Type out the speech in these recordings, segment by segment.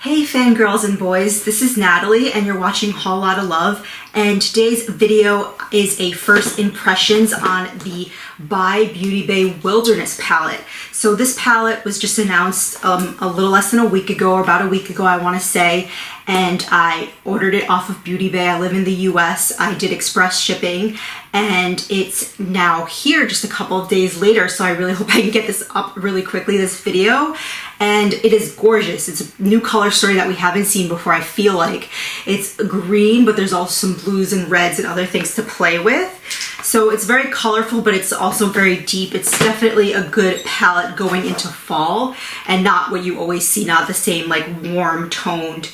Hey fangirls and boys, this is Natalie and you're watching Whole Lotta Love, and today's video is a first impressions on the by Beauty Bay Wilderness palette. So this palette was just announced a little less than a week ago, or about a week ago I want to say, and I ordered it off of Beauty Bay. I live in the US. I did express shipping and it's now here just a couple of days later, so I really hope I can get this up really quickly, this video. And it is gorgeous. It's a new color story that we haven't seen before. I feel like it's green, but there's also some blues and reds and other things to play with. So it's very colorful, but it's also very deep. It's definitely a good palette going into fall and not what you always see, not the same like warm toned,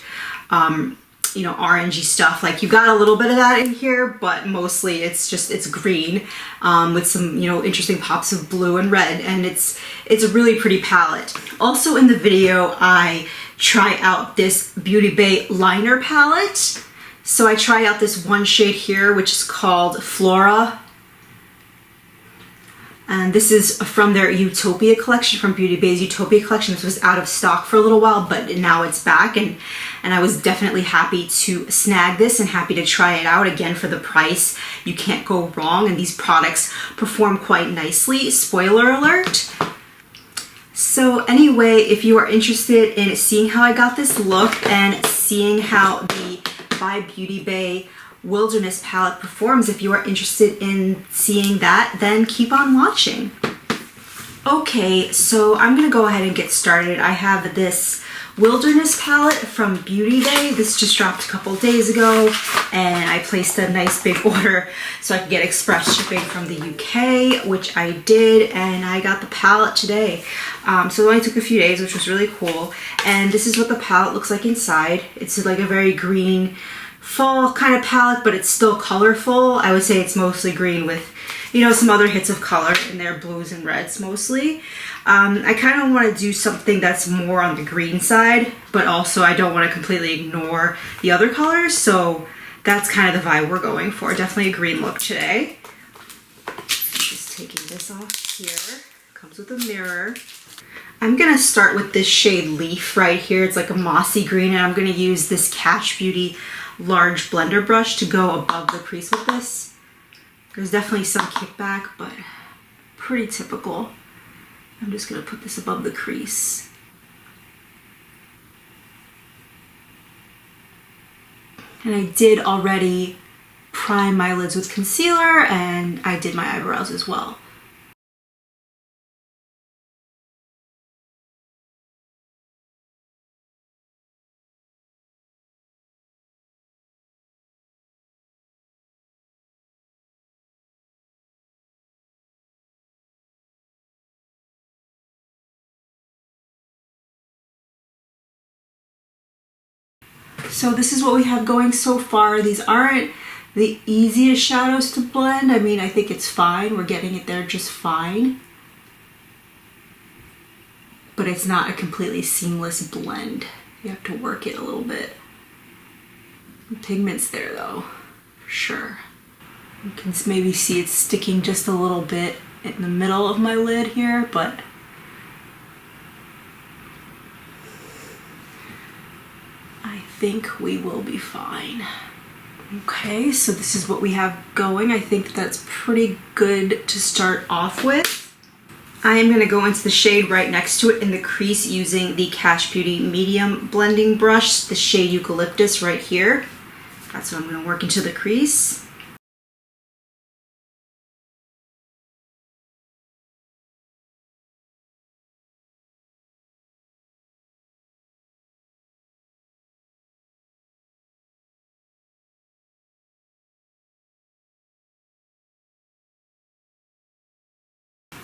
you know, orangey stuff. Like you got a little bit of that in here, but mostly it's green with some, you know, interesting pops of blue and red, and it's a really pretty palette. Also in the video, I try out this Beauty Bay liner palette. So I tried out this one shade here, which is called Flora. And this is from their Youtopia collection, from Beauty Bay's Youtopia collection. This was out of stock for a little while, but now it's back, and I was definitely happy to snag this and happy to try it out. Again, for the price, you can't go wrong, and these products perform quite nicely. Spoiler alert. So anyway, if you are interested in seeing how I got this look and seeing how the by Beauty Bay Wilderness palette performs, if you are interested in seeing that, then keep on watching. Okay, so I'm gonna go ahead and get started. I have this Wilderness palette from Beauty Bay. This just dropped a couple days ago, and I placed a nice big order so I could get express shipping from the UK, which I did, and I got the palette today. So it only took a few days, which was really cool. And this is what the palette looks like inside. It's like a very green fall kind of palette, but it's still colorful. I would say it's mostly green with, you know, some other hits of color in there, blues and reds mostly. I kind of want to do something that's more on the green side, but also I don't want to completely ignore the other colors, so that's kind of the vibe we're going for. Definitely a green look today. Just taking this off here. Comes with a mirror. I'm gonna start with this shade Leaf right here. It's like a mossy green, and I'm gonna use this Kash Beauty large blender brush to go above the crease with this. There's definitely some kickback, but pretty typical. I'm just gonna put this above the crease. And I did already prime my lids with concealer, and I did my eyebrows as well. So this is what we have going so far. These aren't the easiest shadows to blend. I mean, I think it's fine. We're getting it there just fine. But it's not a completely seamless blend. You have to work it a little bit. The pigment's there though, for sure. You can maybe see it's sticking just a little bit in the middle of my lid here, but I think we will be fine. Okay, so this is what we have going. I think that's pretty good to start off with. I am gonna go into the shade right next to it in the crease using the Kash Beauty medium blending brush, the shade Eucalyptus right here. That's what I'm gonna work into the crease.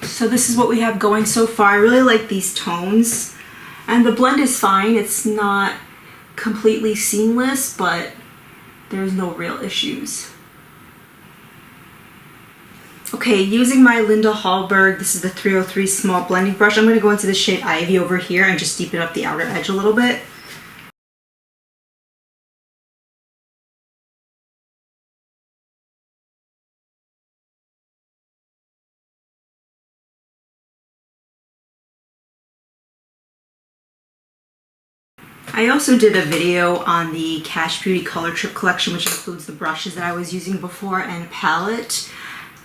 So this is what we have going so far. I really like these tones, and the blend is fine. It's not completely seamless, but there's no real issues. Okay, using my Linda Hallberg, this is the 303 small blending brush, I'm going to go into the shade Ivy over here and just deepen up the outer edge a little bit. I also did a video on the Kash Beauty Color Trip collection, which includes the brushes that I was using before and a palette,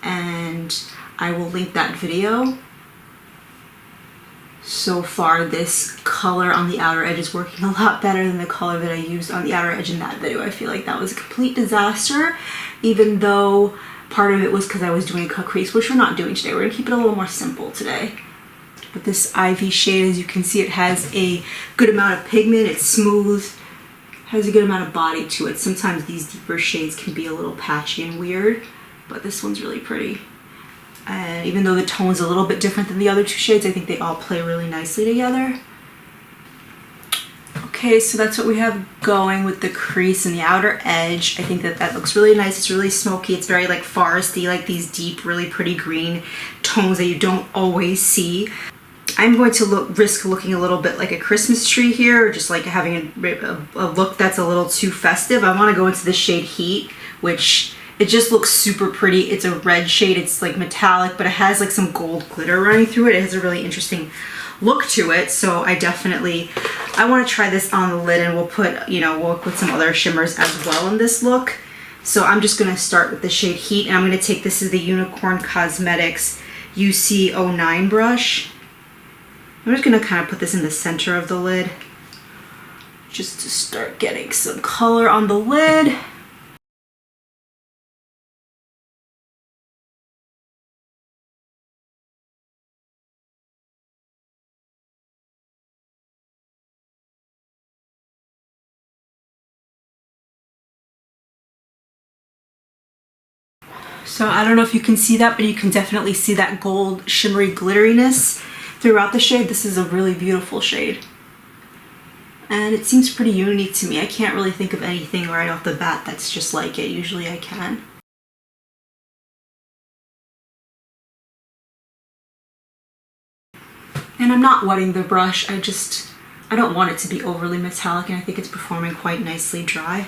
and I will link that video. So far, this color on the outer edge is working a lot better than the color that I used on the outer edge in that video. I feel like that was a complete disaster, even though part of it was because I was doing a cut crease, which we're not doing today. We're gonna keep it a little more simple today. But this Ivy shade, as you can see, it has a good amount of pigment. It's smooth, has a good amount of body to it. Sometimes these deeper shades can be a little patchy and weird, but this one's really pretty. And even though the tone's a little bit different than the other two shades, I think they all play really nicely together. Okay, so that's what we have going with the crease and the outer edge. I think that that looks really nice. It's really smoky. It's very like foresty, like these deep, really pretty green tones that you don't always see. I'm going to risk looking a little bit like a Christmas tree here, or just like having a look that's a little too festive. I want to go into the shade Heat, which it just looks super pretty. It's a red shade. It's like metallic, but it has like some gold glitter running through it. It has a really interesting look to it. So I want to try this on the lid, and we'll put some other shimmers as well in this look. So I'm just going to start with the shade Heat, and I'm going to take this as the Unicorn Cosmetics UC09 brush. I'm just going to kind of put this in the center of the lid just to start getting some color on the lid. So I don't know if you can see that, but you can definitely see that gold shimmery glitteriness throughout the shade. This is a really beautiful shade. And it seems pretty unique to me. I can't really think of anything right off the bat that's just like it. Usually I can. And I'm not wetting the brush. I don't want it to be overly metallic, and I think it's performing quite nicely dry.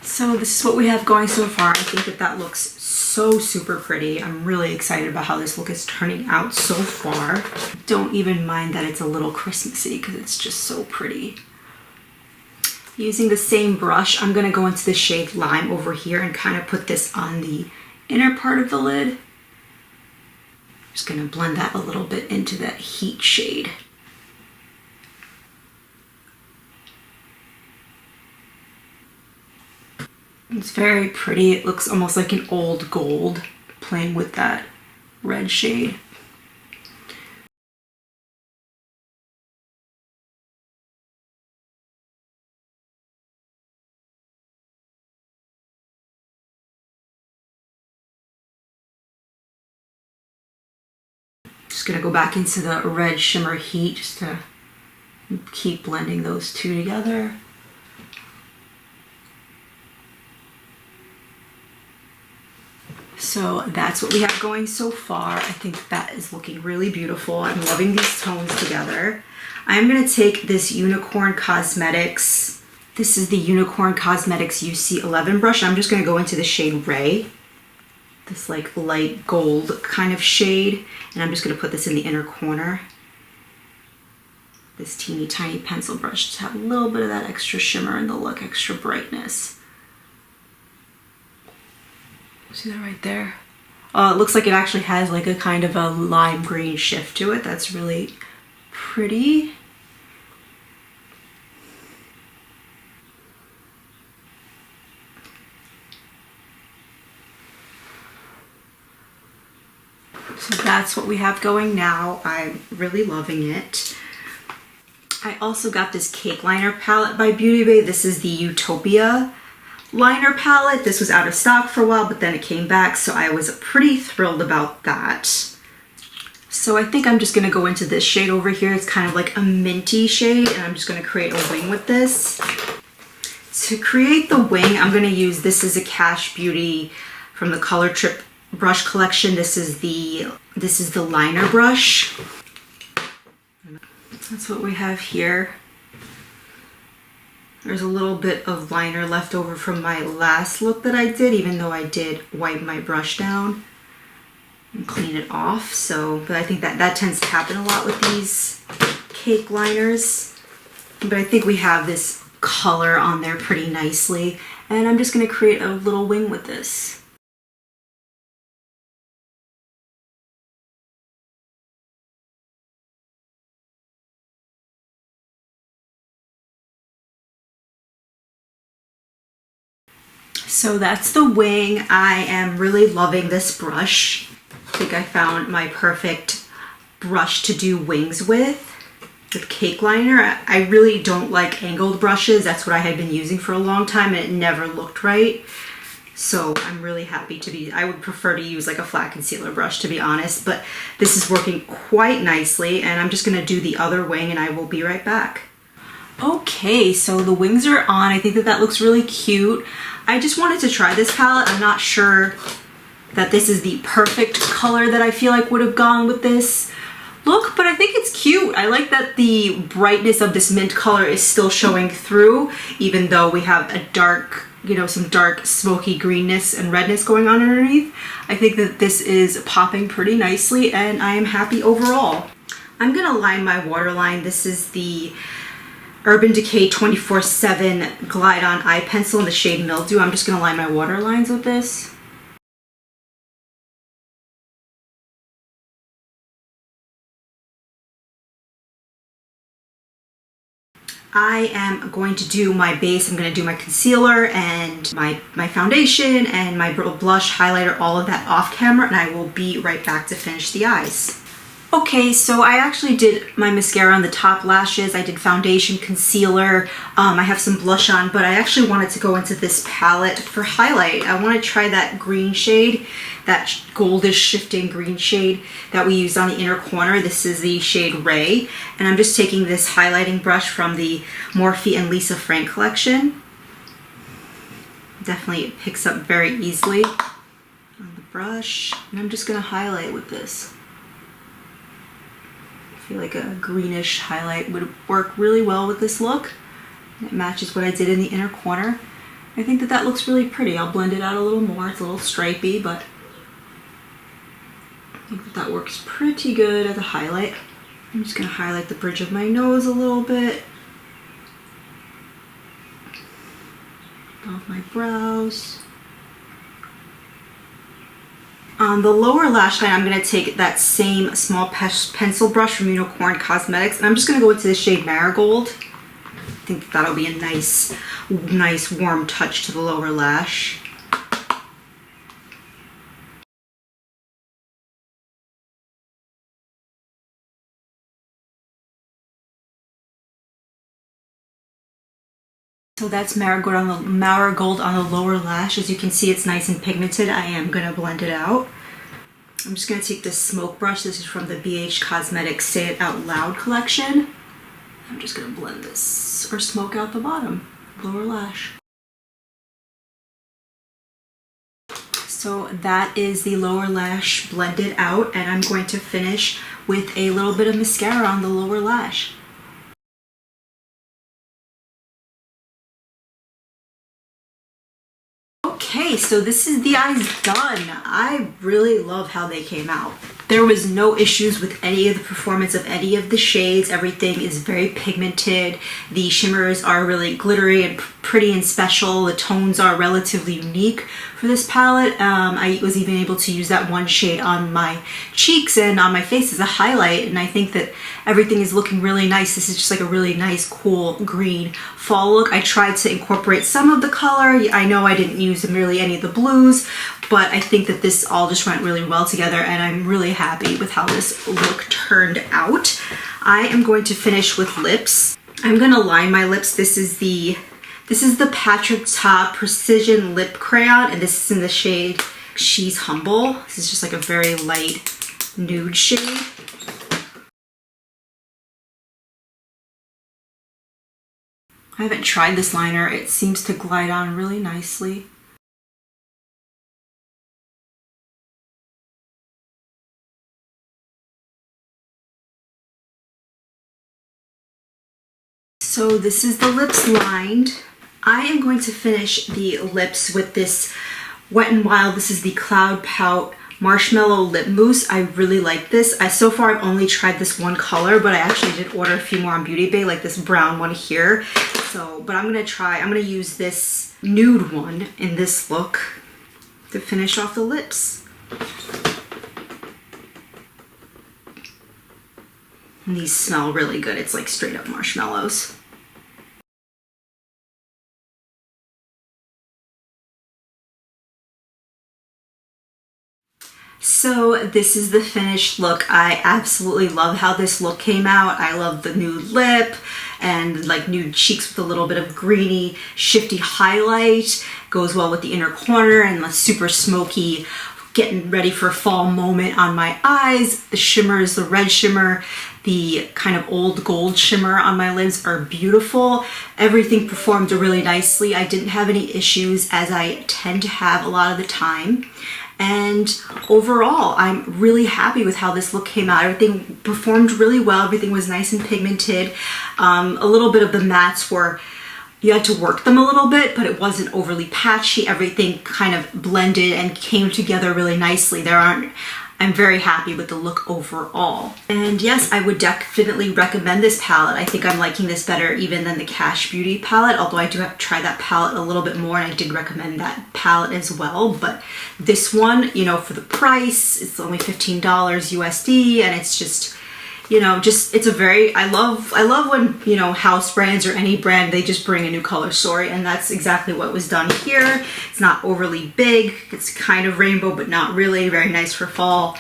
So this is what we have going so far. I think that that looks so super pretty. I'm really excited about how this look is turning out so far. Don't even mind that it's a little Christmassy because it's just so pretty. Using the same brush, I'm going to go into the shade Lime over here and kind of put this on the inner part of the lid. Just going to blend that a little bit into that Heat shade. It's very pretty. It looks almost like an old gold playing with that red shade. Just gonna go back into the red shimmer Heat just to keep blending those two together. So that's what we have going so far. I think that is looking really beautiful. I'm loving these tones together. I'm going to take this Unicorn Cosmetics. This is the Unicorn Cosmetics UC11 brush. I'm just going to go into the shade Ray. This like light gold kind of shade. And I'm just going to put this in the inner corner. This teeny tiny pencil brush. Just have a little bit of that extra shimmer in the look, extra brightness. See that right there? It looks like it actually has like a kind of a lime green shift to it. That's really pretty. So that's what we have going now. I'm really loving it. I also got this cake liner palette by Beauty Bay. This is the Youtopia liner palette. This was out of stock for a while, but then it came back, so I was pretty thrilled about that. So I think I'm just going to go into this shade over here. It's kind of like a minty shade, and I'm just going to create a wing with this. To create the wing, I'm going to use, this is a Kash Beauty from the Color Trip brush collection. This is the liner brush. That's what we have here. There's a little bit of liner left over from my last look that I did, even though I did wipe my brush down and clean it off. So, but I think that tends to happen a lot with these cake liners, but I think we have this color on there pretty nicely. And I'm just gonna create a little wing with this. So that's the wing. I am really loving this brush. I think I found my perfect brush to do wings with cake liner. I really don't like angled brushes. That's what I had been using for a long time and it never looked right. So I'm really happy to be, I would prefer to use like a flat concealer brush to be honest, but this is working quite nicely and I'm just gonna do the other wing and I will be right back. Okay, so the wings are on. I think that looks really cute. I just wanted to try this palette. I'm not sure that this is the perfect color that I feel like would have gone with this look, but I think it's cute. I like that the brightness of this mint color is still showing through, even though we have a dark, you know, some dark smoky greenness and redness going on underneath. I think that this is popping pretty nicely and I am happy overall. I'm gonna line my waterline. This is the Urban Decay 24/7 Glide On Eye Pencil in the shade Mildew. I'm just gonna line my waterlines with this. I am going to do my base. I'm going to do my concealer and my foundation and my blush, highlighter, all of that off camera, and I will be right back to finish the eyes. Okay, so I actually did my mascara on the top lashes. I did foundation, concealer. I have some blush on, but I actually wanted to go into this palette for highlight. I want to try that green shade, that goldish shifting green shade that we used on the inner corner. This is the shade Ray, and I'm just taking this highlighting brush from the Morphe and Lisa Frank collection. Definitely it picks up very easily on the brush, and I'm just going to highlight with this. I feel like a greenish highlight would work really well with this look. It matches what I did in the inner corner. I think that looks really pretty. I'll blend it out a little more. It's a little stripey, but I think that works pretty good as a highlight. I'm just going to highlight the bridge of my nose a little bit. Above my brows. On the lower lash line, I'm going to take that same small pencil brush from Unicorn Cosmetics, and I'm just going to go into the shade Marigold. I think that'll be a nice warm touch to the lower lash. So that's Marigold on the lower lash. As you can see, it's nice and pigmented. I am going to blend it out. I'm just going to take this smoke brush. This is from the BH Cosmetics Say It Out Loud collection. I'm just going to blend this or smoke out the bottom, lower lash. So that is the lower lash blended out, and I'm going to finish with a little bit of mascara on the lower lash. Okay, so this is the eyes done. I really love how they came out. There was no issues with any of the performance of any of the shades. Everything is very pigmented. The shimmers are really glittery and pretty and special. The tones are relatively unique for this palette. I was even able to use that one shade on my cheeks and on my face as a highlight, and I think that everything is looking really nice. This is just like a really nice, cool green fall look. I tried to incorporate some of the color. I know I didn't use really any of the blues, but I think that this all just went really well together, and I'm really happy with how this look turned out. I am going to finish with lips. I'm going to line my lips. This is the Patrick Ta Precision Lip Crayon, and this is in the shade She's Humble. This is just like a very light nude shade. I haven't tried this liner. It seems to glide on really nicely. So this is the lips lined. I am going to finish the lips with this Wet n Wild. This is the Cloud Pout Marshmallow Lip Mousse. I really like this. So far I've only tried this one color, but I actually did order a few more on Beauty Bay, like this brown one here. So, but I'm gonna use this nude one in this look to finish off the lips. And these smell really good. It's like straight up marshmallows. So this is the finished look. I absolutely love how this look came out. I love the nude lip and like nude cheeks with a little bit of greeny, shifty highlight. Goes well with the inner corner and the super smoky, getting ready for a fall moment on my eyes. The shimmers, the red shimmer, the kind of old gold shimmer on my lids are beautiful. Everything performed really nicely. I didn't have any issues, as I tend to have a lot of the time. And overall, I'm really happy with how this look came out. Everything performed really well. Everything was nice and pigmented. A little bit of the mattes were, you had to work them a little bit, but it wasn't overly patchy. Everything kind of blended and came together really nicely. I'm very happy with the look overall. And yes, I would definitely recommend this palette. I think I'm liking this better even than the Kash Beauty palette, although I do have to try that palette a little bit more, and I did recommend that palette as well. But this one, you know, for the price, it's only $15 USD, and it's just, you know, it's a very, I love when, you know, house brands or any brand, they just bring a new color story, and that's exactly what was done here. It's not overly big. It's kind of rainbow, but not really. Very nice for fall.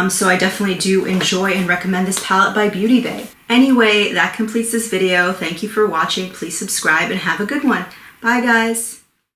So I definitely do enjoy and recommend this palette by Beauty Bay. Anyway, that completes this video. Thank you for watching. Please subscribe and have a good one. Bye, guys.